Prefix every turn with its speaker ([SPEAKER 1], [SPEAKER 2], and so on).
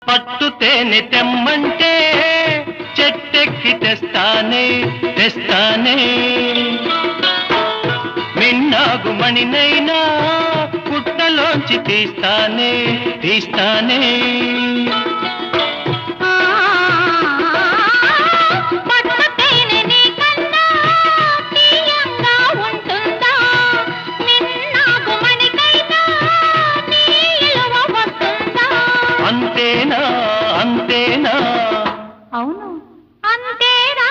[SPEAKER 1] పట్టు తేనె తెమ్మంటే చెట్టెక్కి తెస్తానే తెస్తానే మిన్నాగు మణినైనా పుట్టలోంచి తీస్తానే తీస్తానే అంతేనా అంతేనా
[SPEAKER 2] అవును అంతేరా